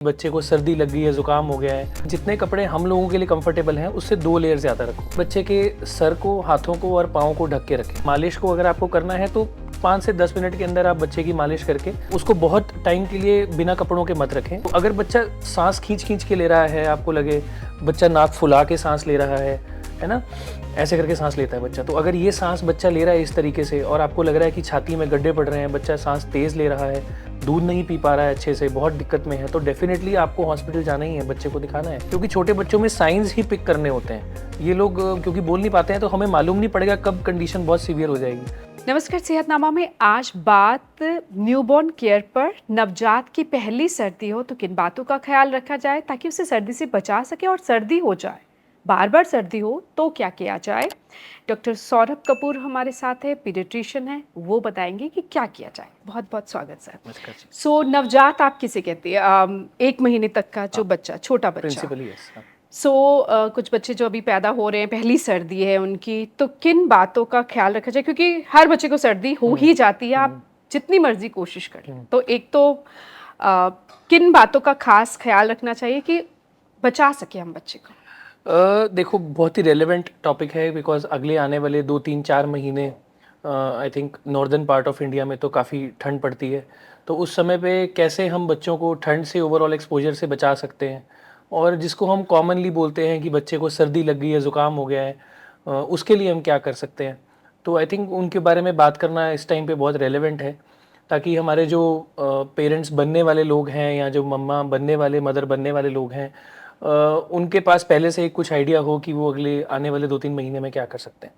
बच्चे को सर्दी लग गई है, जुकाम हो गया है, जितने कपड़े हम लोगों के लिए कंफर्टेबल हैं उससे 2 लेयर ज़्यादा रखो। बच्चे के सर को, हाथों को और पाँव को ढक के रखें। मालिश को अगर आपको करना है तो 5 से 10 मिनट के अंदर आप बच्चे की मालिश करके उसको बहुत टाइम के लिए बिना कपड़ों के मत रखें। तो अगर बच्चा सांस खींच खींच के ले रहा है, आपको लगे बच्चा नाक फुला के सांस ले रहा है ना, ऐसे करके सांस लेता है बच्चा, तो अगर ये सांस बच्चा ले रहा है इस तरीके से और आपको लग रहा है कि छाती में गड्ढे पड़ रहे हैं, बच्चा सांस तेज़ ले रहा है, दूध नहीं पी पा रहा है अच्छे से, बहुत दिक्कत में है, तो डेफिनेटली आपको हॉस्पिटल जाना ही है, बच्चे को दिखाना है। क्योंकि छोटे बच्चों में साइंस ही पिक करने होते हैं। ये लोग क्योंकि बोल नहीं पाते हैं तो हमें मालूम नहीं पड़ेगा कब कंडीशन बहुत सीवियर हो जाएगी। नमस्कार, सेहतनामा में आज बात न्यूबॉर्न केयर पर। नवजात की पहली सर्दी हो तो किन बातों का ख्याल रखा जाए ताकि उसे सर्दी से बचा सके, और सर्दी हो जाए, बार बार सर्दी हो तो क्या किया जाए। डॉक्टर सौरभ कपूर हमारे साथ है, पीडियाट्रिशियन है, वो बताएंगे कि क्या किया जाए। बहुत बहुत स्वागत सर। सो नवजात आप किसे कहते हैं? 1 महीने तक का जो बच्चा, छोटा बच्चा। Principally yes. कुछ बच्चे जो अभी पैदा हो रहे हैं, पहली सर्दी है उनकी, तो किन बातों का ख्याल रखा जाए? क्योंकि हर बच्चे को सर्दी हो ही जाती है, आप जितनी मर्जी कोशिश करें। तो एक तो किन बातों का खास ख्याल रखना चाहिए कि बचा सके हम बच्चे को? देखो, बहुत ही रेलेवेंट टॉपिक है बिकॉज अगले आने वाले 2-3-4 महीने I think northern part of India में तो काफ़ी ठंड पड़ती है। तो उस समय पे कैसे हम बच्चों को ठंड से, ओवरऑल एक्सपोजर से बचा सकते हैं, और जिसको हम कॉमनली बोलते हैं कि बच्चे को सर्दी लग गई है, ज़ुकाम हो गया है, उसके लिए हम क्या कर सकते हैं। तो आई थिंक उनके बारे में बात करना इस टाइम पे बहुत रेलेवेंट है, ताकि हमारे जो पेरेंट्स बनने वाले लोग हैं या जो मम्मा बनने वाले, मदर बनने वाले लोग हैं, उनके पास पहले से कुछ आइडिया हो कि वो अगले आने वाले 2-3 महीने में क्या कर सकते हैं।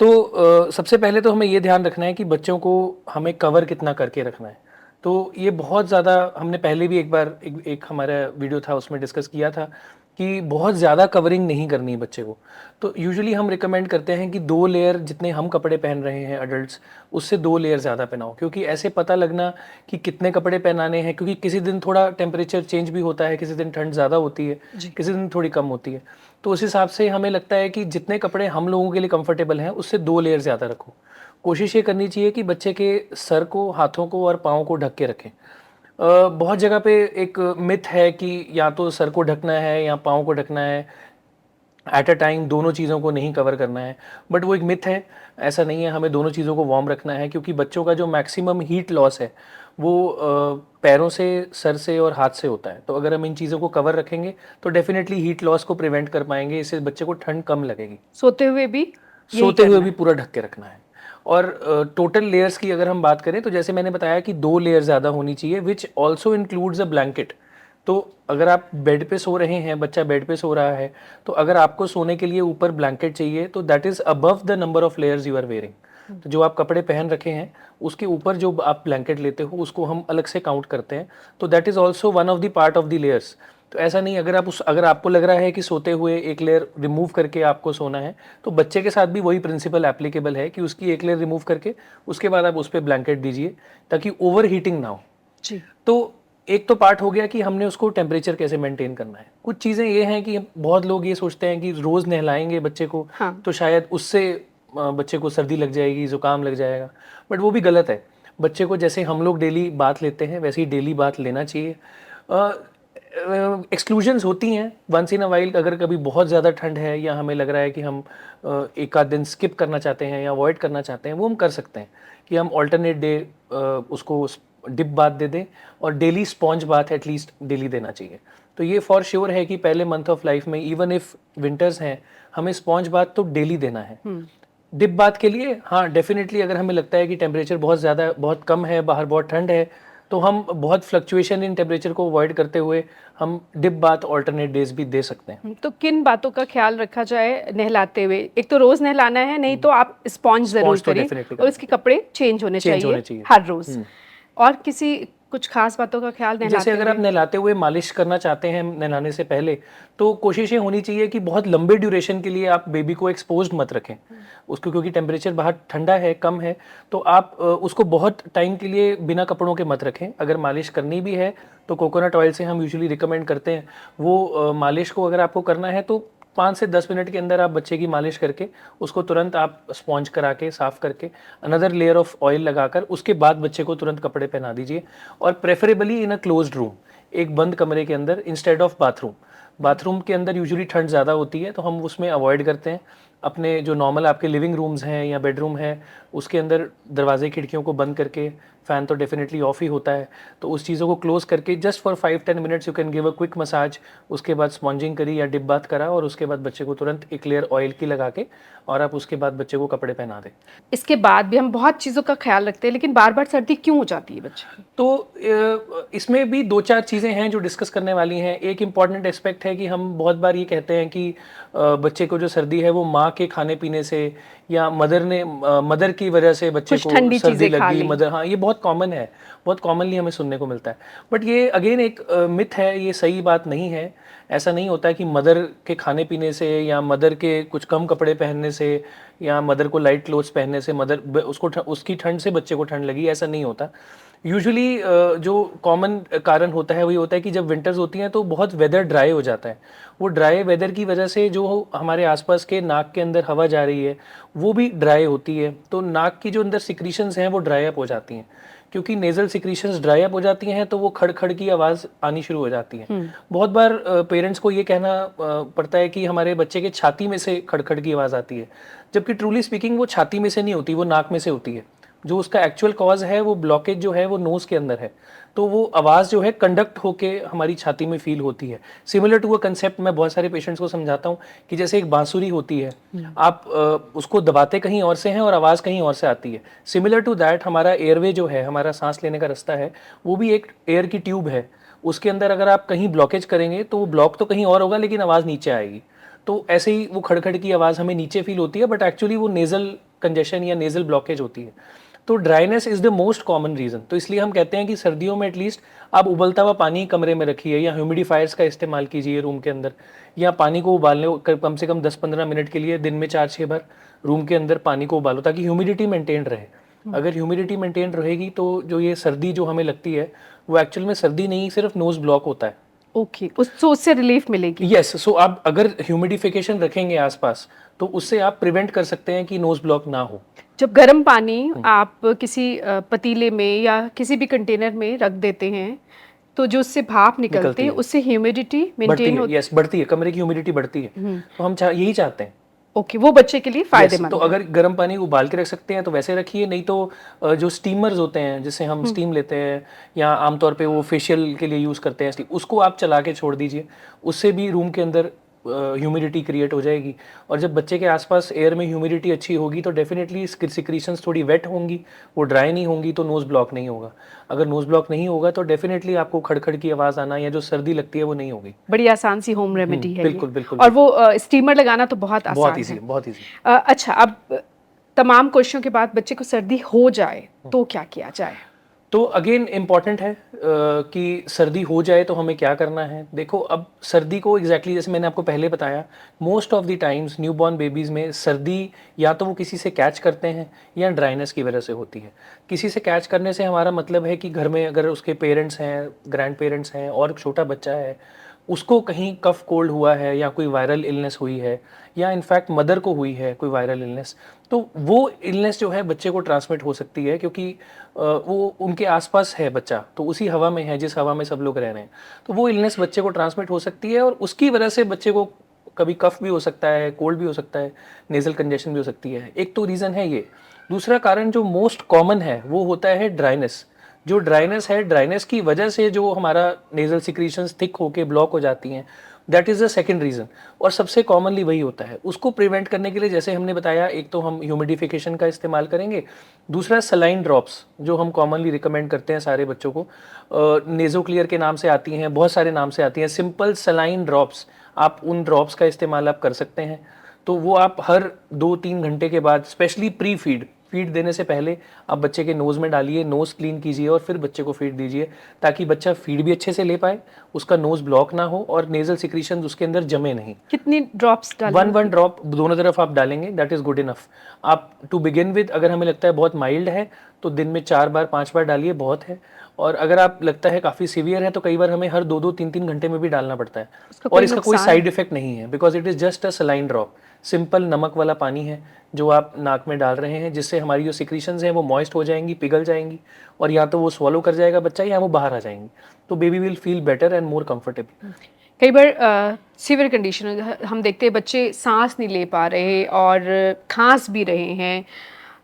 तो सबसे पहले तो हमें ये ध्यान रखना है कि बच्चों को हमें कवर कितना करके रखना है। तो ये बहुत ज़्यादा, हमने पहले भी एक बार एक हमारा वीडियो था उसमें डिस्कस किया था कि बहुत ज़्यादा कवरिंग नहीं करनी है बच्चे को। तो यूजुअली हम रिकमेंड करते हैं कि 2 लेयर, जितने हम कपड़े पहन रहे हैं एडल्ट्स, उससे 2 लेयर ज़्यादा पहनाओ, क्योंकि ऐसे पता लगना कि कितने कपड़े पहनाने हैं, क्योंकि किसी दिन थोड़ा टेम्परेचर चेंज भी होता है, किसी दिन ठंड ज़्यादा होती है, किसी दिन थोड़ी कम होती है। तो उस हिसाब से हमें लगता है कि जितने कपड़े हम लोगों के लिए कंफर्टेबल हैं उससे 2 लेयर ज़्यादा रखो। कोशिश ये करनी चाहिए कि बच्चे के सर को, हाथों को और पाँव को ढक के रखें। बहुत जगह पे एक मिथ है कि या तो सर को ढकना है या पाँव को ढकना है, एट अ टाइम दोनों चीज़ों को नहीं कवर करना है, बट वो एक मिथ है। ऐसा नहीं है, हमें दोनों चीज़ों को वार्म रखना है, क्योंकि बच्चों का जो मैक्सिमम हीट लॉस है वो पैरों से, सर से और हाथ से होता है। तो अगर हम इन चीज़ों को कवर रखेंगे तो डेफिनेटली हीट लॉस को प्रिवेंट कर पाएंगे, इससे बच्चे को ठंड कम लगेगी। सोते हुए भी पूरा ढक के रखना है। और टोटल लेयर्स की अगर हम बात करें तो जैसे मैंने बताया कि 2 लेयर ज़्यादा होनी चाहिए, which also includes a blanket. तो अगर आप बेड पे सो रहे हैं, बच्चा बेड पे सो रहा है, तो अगर आपको सोने के लिए ऊपर ब्लैंकेट चाहिए तो that is above the number of layers you are wearing. तो जो आप कपड़े पहन रखे हैं उसके ऊपर जो आप ब्लैंकेट लेते हो उसको हम अलग से काउंट करते हैं, तो that is also one of the part of the layers. तो ऐसा नहीं, अगर आपको लग रहा है कि सोते हुए एक लेयर रिमूव करके आपको सोना है, तो बच्चे के साथ भी वही प्रिंसिपल एप्लीकेबल है कि उसकी एक लेयर रिमूव करके उसके बाद आप उस पर ब्लैंकेट दीजिए, ताकि ओवर हीटिंग ना हो। जी। तो एक तो पार्ट हो गया कि हमने उसको टेम्परेचर कैसे मेंटेन करना है। कुछ चीज़ें ये हैं कि बहुत लोग ये सोचते हैं कि रोज़ नहलाएंगे बच्चे को, हाँ। तो शायद उससे बच्चे को सर्दी लग जाएगी, ज़ुकाम लग जाएगा, बट वो भी गलत है। बच्चे को जैसे हम लोग डेली बात लेते हैं वैसे ही डेली बात लेना चाहिए। एक्सक्लूजन्स होती हैं वंस इन अ वाइल, अगर कभी बहुत ज़्यादा ठंड है या हमें लग रहा है कि हम एक आध दिन स्किप करना चाहते हैं या अवॉइड करना चाहते हैं, वो हम कर सकते हैं कि हम ऑल्टरनेट डे उसको डिप बाथ दे दें, और daily sponge bath at least daily देना चाहिए। तो ये फॉर श्योर है कि पहले मंथ ऑफ लाइफ में, इवन इफ विंटर्स हैं, हमें स्पॉन्ज बाथ तो डेली देना है। डिप बाथ के लिए हाँ डेफिनेटली, अगर हमें लगता है कि टेम्परेचर बहुत कम है, बाहर बहुत ठंड है, तो हम बहुत फ्लक्चुएशन इन टेम्परेचर को अवॉइड करते हुए हम डिप बाथ ऑल्टरनेट डेज भी दे सकते हैं। तो किन बातों का ख्याल रखा जाए नहलाते हुए? एक तो रोज नहलाना है, नहीं तो आप स्पॉन्ज जरूर तो करिए, definitely और इसके कपड़े चेंज होने चाहिए हर रोज। और किसी कुछ खास बातों का ख्याल नहलाते जैसे अगर आप नहलाते हुए मालिश करना चाहते हैं नहलाने से पहले, तो कोशिश ये होनी चाहिए कि बहुत लंबे ड्यूरेशन के लिए आप बेबी को एक्सपोज्ड मत रखें उसको, क्योंकि टेम्परेचर बाहर ठंडा है, कम है, तो आप उसको बहुत टाइम के लिए बिना कपड़ों के मत रखें। अगर मालिश करनी भी है तो कोकोनट ऑयल से हम यूजुअली रिकमेंड करते हैं। वो मालिश को अगर आपको करना है तो 5 से 10 मिनट के अंदर आप बच्चे की मालिश करके उसको तुरंत आप स्पॉन्ज करा के, साफ करके, अनदर लेयर ऑफ ऑयल लगाकर उसके बाद बच्चे को तुरंत कपड़े पहना दीजिए, और preferably in a closed room. एक बंद कमरे के अंदर इंस्टेड ऑफ बाथरूम। बाथरूम के अंदर यूजुअली ठंड ज़्यादा होती है तो हम उसमें अवॉइड करते हैं। अपने जो नॉर्मल आपके लिविंग रूम्स हैं या बेडरूम है उसके अंदर दरवाजे खिड़कियों को बंद करके, फ़ैन तो डेफिनेटली ऑफ ही होता है, तो उस चीज़ों को क्लोज़ करके just for 5-10 minutes you can give a quick massage. उसके बाद स्पॉन्जिंग करी या डिप बाथ करा और उसके बाद बच्चे को तुरंत एक लेयर ऑयल की लगा के और आप उसके बाद बच्चे को कपड़े पहना दें। इसके बाद भी हम बहुत चीज़ों का ख्याल रखते हैं, लेकिन बार बार सर्दी क्यों हो जाती है बच्चे की? तो इसमें भी 2-4 चीज़ें हैं जो डिस्कस करने वाली हैं। एक इम्पॉर्टेंट एस्पेक्ट है कि हम बहुत बार ये कहते हैं कि बच्चे को जो सर्दी है वो माँ के खाने पीने से या मदर की वजह से बच्चे कुछ को ठंडी सर्दी चीज़ें खा लगी। ली। मदर, हाँ, ये बहुत कॉमन है, बहुत कॉमनली हमें सुनने को मिलता है। बट ये अगेन एक मिथ है, ये सही बात नहीं है। ऐसा नहीं होता है कि मदर के खाने पीने से या मदर के कुछ कम कपड़े पहनने से या मदर को लाइट क्लोथ्स पहनने से उसकी ठंड से बच्चे को ठंड लगी, ऐसा नहीं होता। यूजुअली जो कॉमन कारण होता है वो ये होता है कि जब विंटर्स होती हैं तो बहुत वेदर ड्राई हो जाता है। वो ड्राई वेदर की वजह से जो हमारे आसपास के नाक के अंदर हवा जा रही है वो भी ड्राई होती है, तो नाक की जो अंदर सिक्रीशंस हैं वो ड्राई अप हो जाती हैं। क्योंकि नेजल सिक्रीशंस ड्राई अप हो जाती हैं तो वो खड़ खड़ की आवाज़ आनी शुरू हो जाती है। बहुत बार पेरेंट्स को ये कहना पड़ता है कि हमारे बच्चे के छाती में से खड़खड़ की आवाज़ आती है, जबकि ट्रूली स्पीकिंग वो छाती में से नहीं होती, वो नाक में से होती है। जो उसका एक्चुअल कॉज है वो ब्लॉकेज जो है वो नोज़ के अंदर है, तो वो आवाज़ जो है कंडक्ट होके हमारी छाती में फील होती है। सिमिलर टू अ कंसेप्ट मैं बहुत सारे पेशेंट्स को समझाता हूँ कि जैसे एक बांसुरी होती है, आप उसको दबाते कहीं और से हैं और आवाज़ कहीं और से आती है। सिमिलर टू दैट हमारा एयरवे जो है, हमारा सांस लेने का रास्ता है, वो भी एक एयर की ट्यूब है। उसके अंदर अगर आप कहीं ब्लॉकेज करेंगे तो वो ब्लॉक तो कहीं और होगा लेकिन आवाज़ नीचे आएगी। तो ऐसे ही वो खड़खड़ की आवाज़ हमें नीचे फील होती है, बट एक्चुअली वो नेज़ल कंजेशन या नेज़ल ब्लॉकेज होती है। तो dryness is the most common reason. तो इसलिए हम कहते हैं कि सर्दियों में एटलीस्ट आप उबलता हुआ पानी कमरे में रखिए या ह्यूमिडिफायर्स का इस्तेमाल कीजिए रूम के अंदर, या पानी को उबालने कम से कम 10-15 मिनट के लिए दिन में 4-6 बार रूम के अंदर पानी को उबालो ताकि ह्यूमिडिटी मेंटेन रहे। अगर ह्यूमिडिटी मेंटेन रहेगी तो जो ये सर्दी जो हमें लगती है वो एक्चुअल में सर्दी नहीं, सिर्फ नोज़ ब्लॉक होता है। ओके, उससे रिलीफ मिलेगी। यस, सो आप अगर ह्यूमिडिफिकेशन रखेंगे आसपास तो उससे आप प्रिवेंट कर सकते हैं कि नोज़ ब्लॉक ना हो। जब गर्म पानी आप किसी पतीले में या किसी भी कंटेनर में रख देते हैं, तो जो उससे भाप निकलती है उससे ह्यूमिडिटी बढ़ती मेंटेन है, होती यस, बढ़ती है, कमरे की ह्यूमिडिटी बढ़ती है। तो हम यही चाहते हैं। ओके, वो बच्चे के लिए Yes, फायदेमंद तो है। अगर गर्म पानी उबाल के रख सकते हैं तो वैसे रखिए, नहीं तो जो स्टीमर्स होते हैं जिससे हम स्टीम लेते हैं या आमतौर पे वो फेशियल के लिए यूज़ करते हैं, उसको आप चला के छोड़ दीजिए। उससे भी रूम के अंदर ह्यूमिडिटी क्रिएट हो जाएगी, और जब बच्चे के आसपास एयर में ह्यूमिडिटी अच्छी होगी तो डेफिनेटली सिक्रीशंस थोड़ी वेट होंगी, वो ड्राई नहीं होंगी, तो नोज़ ब्लॉक नहीं होगा। अगर नोज़ ब्लॉक नहीं होगा तो डेफिनेटली आपको खड़खड़ की आवाज़ आना या जो सर्दी लगती है वो नहीं होगी। बड़ी आसान सी होम रेमेडी है बिल्कुल ये। बिल्कुल और वो स्टीमर लगाना तो बहुत बहुत आसान ईजी है। है, बहुत ईजी। अच्छा, अब तमाम कोशिशों के बाद बच्चे को सर्दी हो जाए तो क्या किया जाए? तो अगेन इम्पॉर्टेंट है कि सर्दी हो जाए तो हमें क्या करना है। देखो, अब सर्दी को एग्जैक्टली जैसे मैंने आपको पहले बताया, most of the times newborn babies में सर्दी या तो वो किसी से कैच करते हैं या ड्राइनेस की वजह से होती है। किसी से कैच करने से हमारा मतलब है कि घर में अगर उसके पेरेंट्स हैं, ग्रैंड पेरेंट्स हैं और छोटा बच्चा है, उसको कहीं कफ कोल्ड हुआ है या कोई वायरल इलनेस हुई है या इनफैक्ट मदर को हुई है कोई वायरल इलनेस, तो वो इलनेस जो है बच्चे को ट्रांसमिट हो सकती है, क्योंकि वो उनके आसपास है बच्चा, तो उसी हवा में है जिस हवा में सब लोग रह रहे हैं, तो वो इलनेस बच्चे को ट्रांसमिट हो सकती है और उसकी वजह से बच्चे को कभी कफ भी हो सकता है, कोल्ड भी हो सकता है, नेजल कंजेशन भी हो सकती है। एक तो रीज़न है ये। दूसरा कारण जो मोस्ट कॉमन है वो होता है ड्राइनेस। जो ड्राइनेस है, ड्राइनेस की वजह से जो हमारा नेजल सिक्रीशंस थिक होके ब्लॉक हो जाती हैं, that is the second reason, और सबसे कॉमनली वही होता है। उसको प्रिवेंट करने के लिए जैसे हमने बताया, एक तो हम ह्यूमिडिफिकेशन का इस्तेमाल करेंगे, दूसरा सलाइन ड्रॉप्स जो हम कॉमनली रिकमेंड करते हैं सारे बच्चों को, नेज़ो क्लियर के नाम से आती हैं, बहुत सारे नाम से आती हैं, सिंपल सलाइन ड्रॉप्स, आप उन ड्रॉप्स का इस्तेमाल आप कर सकते हैं। तो वो आप हर 2-3 घंटे के बाद, स्पेशली प्री फीड देने से पहले आप बच्चे के नोज़ में डालिए, नोज़ क्लीन कीजिए और फिर बच्चे को फीड दीजिए, ताकि बच्चा फीड भी अच्छे से ले पाए, उसका नोज़ ब्लॉक ना हो और नेज़ल सिक्रीशंस उसके अंदर जमे नहीं। कितनी ड्रॉप्स डालें? 1 ड्रॉप दोनों तरफ आप डालेंगे, दैट इज़ गुड इनफ। आप टू बिगिन विद, अगर हमें लगता है बहुत माइल्ड है तो दिन में 4 बार 5 बार डालिए, बहुत है। और अगर आप लगता है काफ़ी सीवियर है तो कई बार हमें हर 2-2 3-3 घंटे में भी डालना पड़ता है। उसका और कोई इसका कोई नुकसान? साइड इफेक्ट नहीं है because it is just a saline drop. Simple नमक वाला पानी है जो आप नाक में डाल रहे हैं, जिससे हमारी जो सिक्रीशंस हैं वो मॉइस्ट हो जाएंगी, पिघल जाएंगी, और या तो वो स्वॉलो कर जाएगा बच्चा या वो बाहर आ जाएंगी। तो baby will feel better and more comfortable. कई बार सीवियर कंडीशन हम देखते हैं बच्चे सांस नहीं ले पा रहे और खांस भी रहे हैं,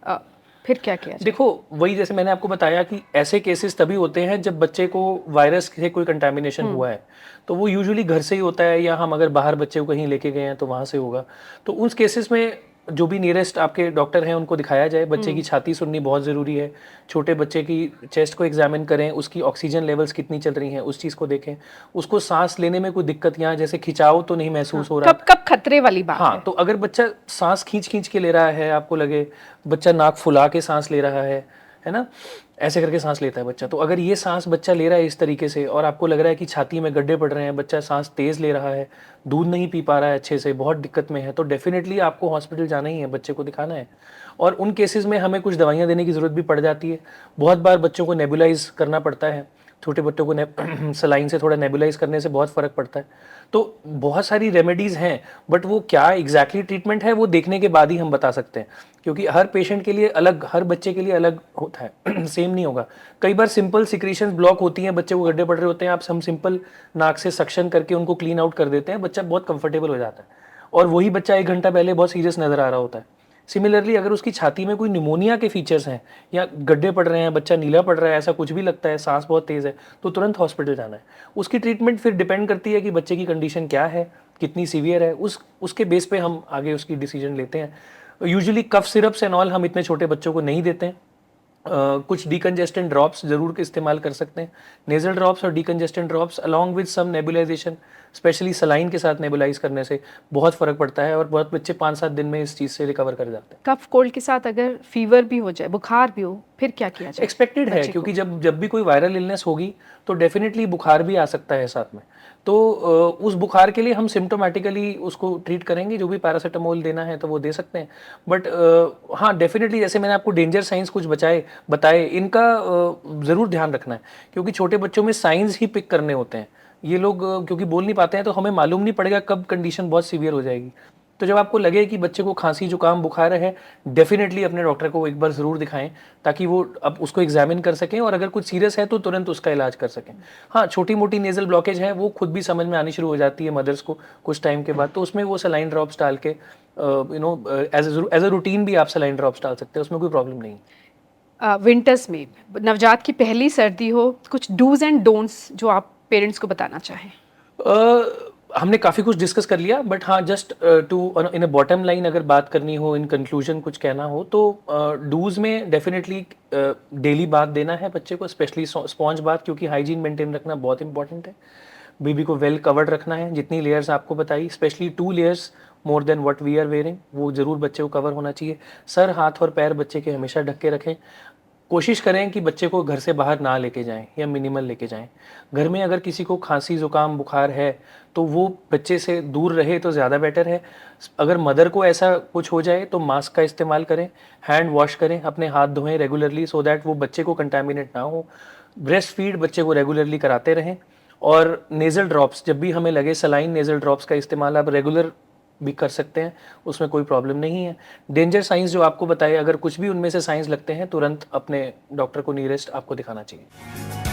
अ, फिर क्या किया जाए? देखो, वही जैसे मैंने आपको बताया कि ऐसे केसेस तभी होते हैं जब बच्चे को वायरस से कोई कंटामिनेशन हुआ है। तो वो यूजुअली घर से ही होता है, या हम अगर बाहर बच्चे को कहीं लेके गए हैं तो वहाँ से होगा। तो उस केसेस में जो भी नियरेस्ट आपके डॉक्टर हैं उनको दिखाया जाए। बच्चे की छाती सुननी बहुत ज़रूरी है। छोटे बच्चे की चेस्ट को एग्जामिन करें, उसकी ऑक्सीजन लेवल्स कितनी चल रही हैं उस चीज़ को देखें। उसको सांस लेने में कोई दिक्कत, यहाँ जैसे खिंचाव तो नहीं महसूस हो रहा। कब कब खतरे वाली बात हाँ, है? तो अगर बच्चा सांस खींच खींच के ले रहा है, आपको लगे बच्चा नाक फुला के सांस ले रहा है ना, ऐसे करके सांस लेता है बच्चा, तो अगर ये सांस बच्चा ले रहा है इस तरीके से और आपको लग रहा है कि छाती में गड्ढे पड़ रहे हैं, बच्चा सांस तेज ले रहा है, दूध नहीं पी पा रहा है अच्छे से, बहुत दिक्कत में है, तो डेफिनेटली आपको हॉस्पिटल जाना ही है, बच्चे को दिखाना है। और उन केसेस में हमें कुछ दवाइयाँ देने की ज़रूरत भी पड़ जाती है। बहुत बार बच्चों को नेबुलाइज करना पड़ता है। छोटे बच्चों को सलाइन से थोड़ा नेबुलाइज करने से बहुत फ़र्क पड़ता है। तो बहुत सारी रेमेडीज़ हैं, बट वो क्या एग्जैक्टली ट्रीटमेंट है वो देखने के बाद ही हम बता सकते हैं, क्योंकि हर पेशेंट के लिए अलग, हर बच्चे के लिए अलग होता है सेम नहीं होगा। कई बार सिंपल सिक्रीशंस ब्लॉक होती हैं, बच्चे को गड्ढे पड़ रहे होते हैं, आप हम सिंपल नाक से सक्शन करके उनको क्लीन आउट कर देते हैं, बच्चा बहुत कंफर्टेबल हो जाता है। और वही बच्चा 1 घंटा पहले बहुत सीरियस नज़र आ रहा होता है। सिमिलरली अगर उसकी छाती में कोई निमोनिया के फीचर्स हैं, या गड्ढे पड़ रहे हैं, बच्चा नीला पड़ रहा है, ऐसा कुछ भी लगता है, सांस बहुत तेज़ है, तो तुरंत हॉस्पिटल जाना है। उसकी ट्रीटमेंट फिर डिपेंड करती है कि बच्चे की कंडीशन क्या है, कितनी सीवियर है, उसके बेस पे हम आगे उसकी डिसीजन लेते हैं। Usually cough syrups and all हम इतने छोटे बच्चों को नहीं देते हैं। कुछ डिकंजेस्टेंट ड्रॉप्स ज़रूर इस्तेमाल कर सकते हैं। नेज़ल ड्रॉप्स और decongestant drops along with some nebulization, specially saline के साथ नेबुलाइज करने से बहुत फ़र्क पड़ता है, और बहुत बच्चे 5-7 दिन में इस चीज़ से रिकवर कर जाते हैं। कफ कोल्ड के साथ अगर फीवर भी हो जाए, बुखार भी हो, फिर क्या किया जाए एक्सपेक्टेड है, बच्चे को? क्योंकि जब जब भी कोई वायरल इलनेस होगी तो डेफिनेटली बुखार भी आ सकता है साथ में। तो उस बुखार के लिए हम सिम्टोमेटिकली उसको ट्रीट करेंगे, जो भी पैरासीटामोल देना है तो वो दे सकते हैं। बट हाँ, डेफिनेटली जैसे मैंने आपको डेंजर साइंस कुछ बताए, इनका ज़रूर ध्यान रखना है, क्योंकि छोटे बच्चों में साइंस ही पिक करने होते हैं। ये लोग क्योंकि बोल नहीं पाते हैं, तो हमें मालूम नहीं पड़ेगा कब कंडीशन बहुत सीवियर हो जाएगी। तो जब आपको लगे कि बच्चे को खांसी जुकाम बुखार है, डेफिनेटली अपने डॉक्टर को एक बार ज़रूर दिखाएं, ताकि वो अब उसको एग्जामिन कर सकें, और अगर कुछ सीरियस है तो तुरंत उसका इलाज कर सकें। हाँ, छोटी मोटी नेज़ल ब्लॉकेज है वो खुद भी समझ में आनी शुरू हो जाती है मदर्स को कुछ टाइम के बाद, तो उसमें वो सलाइन ड्रॉप्स डाल के एज अ रूटीन भी आप सलाइन ड्रॉप्स डाल सकते हैं, उसमें कोई प्रॉब्लम नहीं है। विंटर्स में नवजात की पहली सर्दी हो, कुछ डूज एंड डोंट्स जो आप पेरेंट्स को बताना चाहें? हमने काफ़ी कुछ डिस्कस कर लिया, बट हाँ, just to in a bottom line अगर बात करनी हो, इन कंक्लूजन कुछ कहना हो, तो डूज में डेफिनेटली डेली बाथ देना है बच्चे को, स्पेशली स्पॉन्ज बाथ, क्योंकि हाइजीन मेंटेन रखना बहुत इंपॉर्टेंट है। बेबी को वेल कवर्ड रखना है, जितनी लेयर्स आपको बताई, specially 2 layers more than what we are wearing, वो ज़रूर बच्चे को कवर होना चाहिए। सर, हाथ और पैर बच्चे के हमेशा ढक के रखें। कोशिश करें कि बच्चे को घर से बाहर ना लेके जाएं, या मिनिमल लेके जाएं। घर में अगर किसी को खांसी जुकाम बुखार है तो वो बच्चे से दूर रहे तो ज़्यादा बेटर है। अगर मदर को ऐसा कुछ हो जाए तो मास्क का इस्तेमाल करें, हैंड वॉश करें, अपने हाथ धोएं रेगुलरली, सो दैट वो बच्चे को कंटामिनेट ना हो। ब्रेस्ट फीड बच्चे को रेगुलरली कराते रहें। और नेज़ल ड्रॉप्स, जब भी हमें लगे, सलाइन नेज़ल ड्रॉप्स का इस्तेमाल आप रेगुलर भी कर सकते हैं, उसमें कोई प्रॉब्लम नहीं है। डेंजर साइंस जो आपको बताए, अगर कुछ भी उनमें से साइंस लगते हैं, तुरंत अपने डॉक्टर को नियरेस्ट आपको दिखाना चाहिए।